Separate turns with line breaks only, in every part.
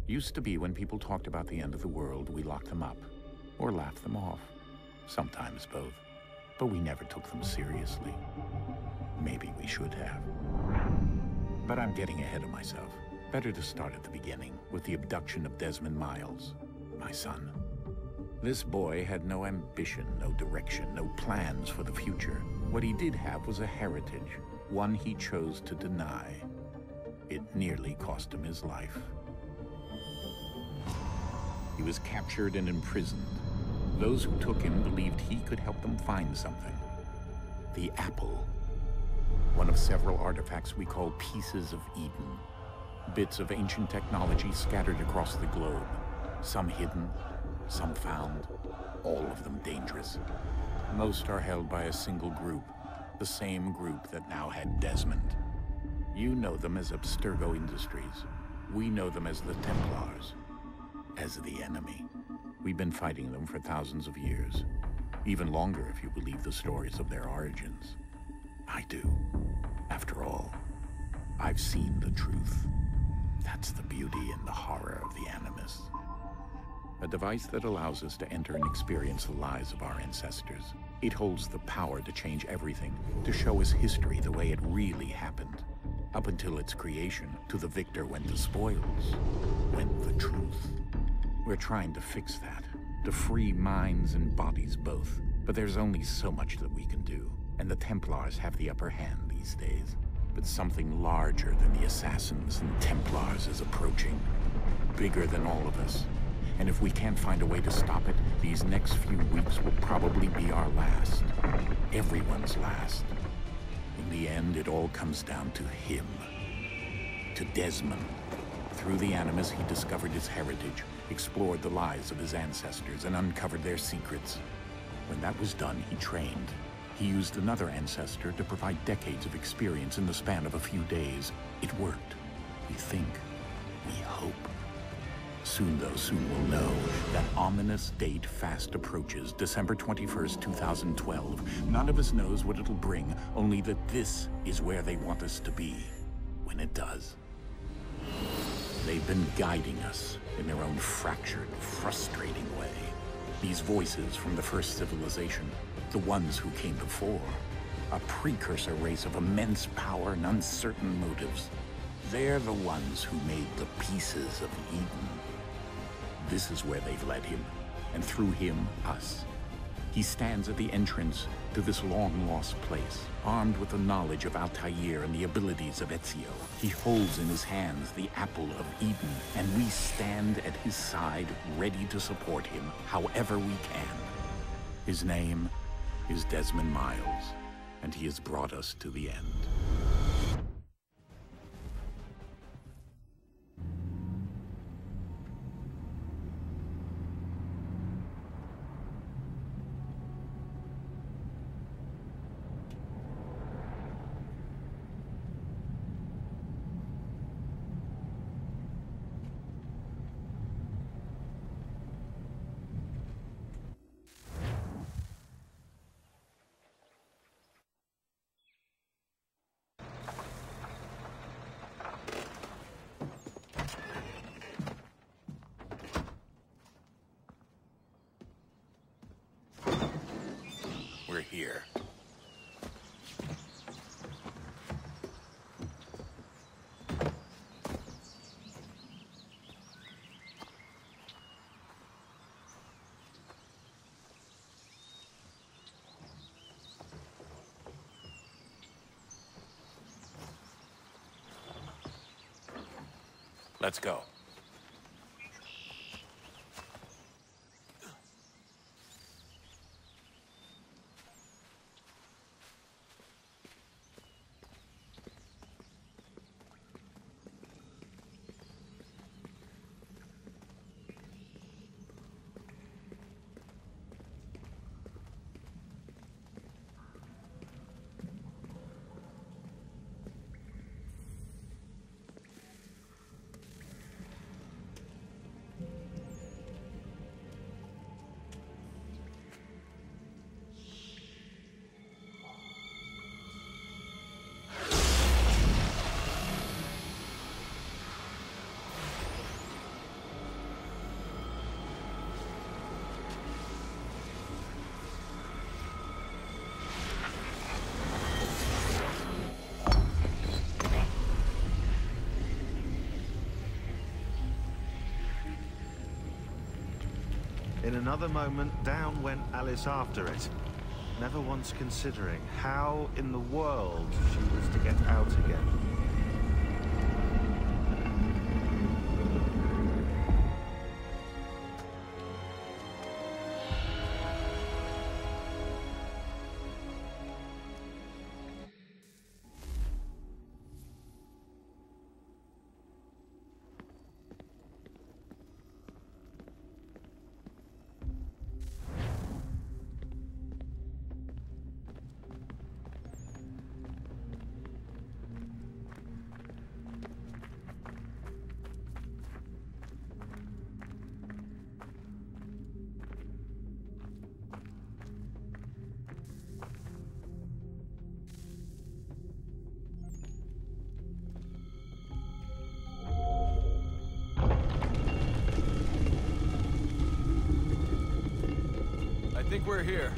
Used to be when people talked about the end of the world, we locked them up or laughed them off. Sometimes both. But we never took them seriously. Maybe we should have. But I'm getting ahead of myself. Better to start at the beginning, with the abduction of Desmond Miles, my son. This boy had no ambition, no direction, no plans for the future. What he did have was a heritage, one he chose to deny. It nearly cost him his life. He was captured and imprisoned. Those who took him believed he could help them find something. The apple. One of several artifacts we call pieces of Eden. Bits of ancient technology scattered across the globe. Some hidden, some found, all of them dangerous. Most are held by a single group, the same group that now had Desmond. You know them as Abstergo Industries. We know them as the Templars, as the enemy. We've been fighting them for thousands of years, even longer if you believe the stories of their origins. I do. After all, I've seen the truth. That's the beauty and the horror of the Animus. A device that allows us to enter and experience the lives of our ancestors. It holds the power to change everything, to show us history the way it really happened. Up until its creation, to the victor went the spoils, went the truth. We're trying to fix that, to free minds and bodies both. But there's only so much that we can do, and the Templars have the upper hand these days. But something larger than the Assassins and Templars is approaching, bigger than all of us. And if we can't find a way to stop it, these next few weeks will probably be our last. Everyone's last. In the end, it all comes down to him. To Desmond. Through the Animus, he discovered his heritage, explored the lives of his ancestors, and uncovered their secrets. When that was done, he trained. He used another ancestor to provide decades of experience in the span of a few days. It worked. We think. We hope. Soon, though, soon we'll know. That ominous date fast approaches, December 21st, 2012. None of us knows what it'll bring, only that this is where they want us to be, when it does. They've been guiding us in their own fractured, frustrating way. These voices from the first civilization, the ones who came before, a precursor race of immense power and uncertain motives. They're the ones who made the pieces of Eden. This is where they've led him, and through him, us. He stands at the entrance to this long-lost place, armed with the knowledge of Altair and the abilities of Ezio. He holds in his hands the apple of Eden, and we stand at his side, ready to support him however we can. His name is Desmond Miles, and he has brought us to the end. We're here. Let's go.
In another moment, down went Alice after it, never once considering how in the world she was to get out again.
I think we're here.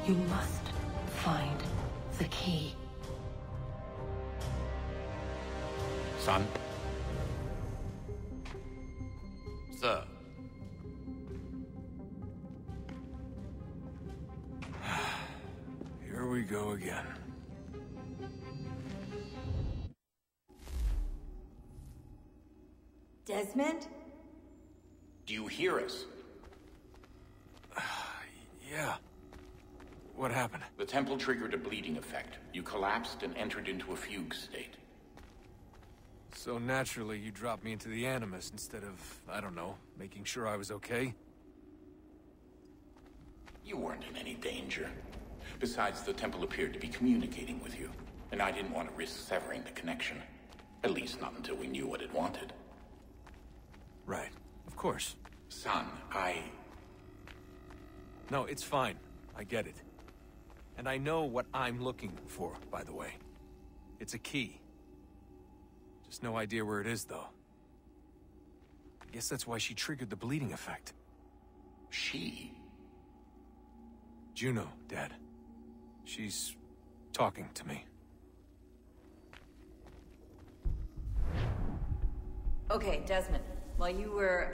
You must find the key.
Son?
Sir. Here we go again.
Desmond?
Do you hear us?
Yeah. What happened?
The temple triggered a bleeding effect. You collapsed and entered into a fugue state.
So naturally, you dropped me into the Animus instead of, I don't know, making sure I was okay?
You weren't in any danger. Besides, the temple appeared to be communicating with you, and I didn't want to risk severing the connection. At least not until we knew what it wanted.
Right. Of course.
Son,
No, it's fine. I get it. And I know what I'm looking for, by the way. It's a key. Just no idea where it is, though. I guess that's why she triggered the bleeding effect.
She?
Juno, Dad. She's talking to me.
Okay, Desmond. While you were,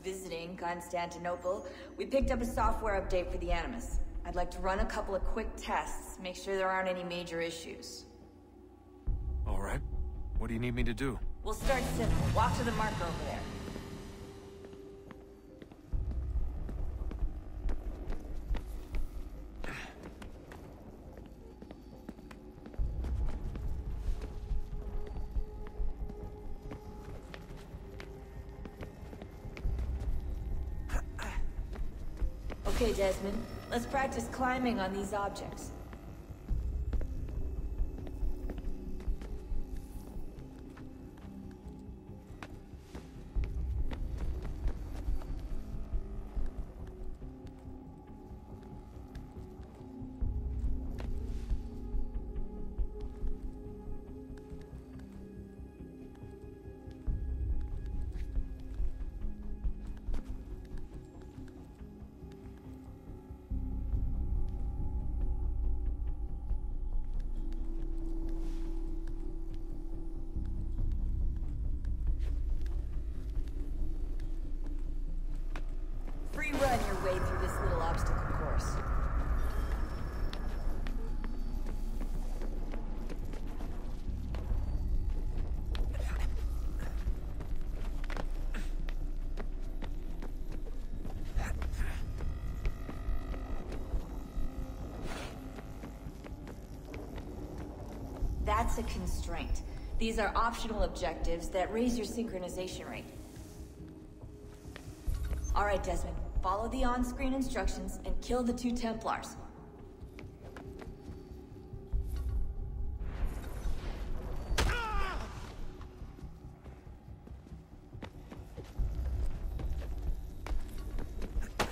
visiting Constantinople, we picked up a software update for the Animus. I'd like to run a couple of quick tests, make sure there aren't any major issues.
All right. What do you need me to do?
We'll start simple. Walk to the marker over there. Okay, Desmond. Let's practice climbing on these objects. That's a constraint. These are optional objectives that raise your synchronization rate. Alright, Desmond. Follow the on-screen instructions and kill the 2 Templars.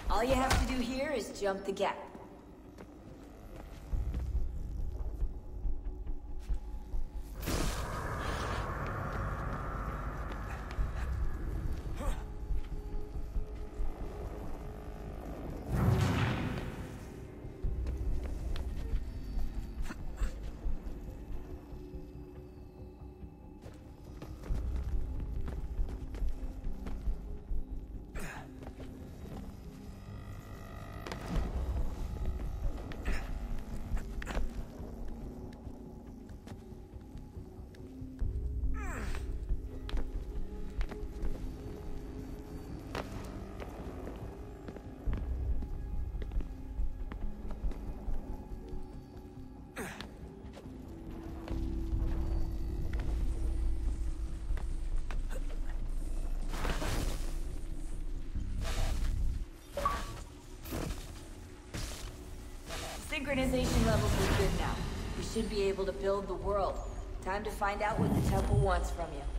All you have to do here is jump the gap. Synchronization levels are good now. We should be able to build the world. Time to find out what the temple wants from you.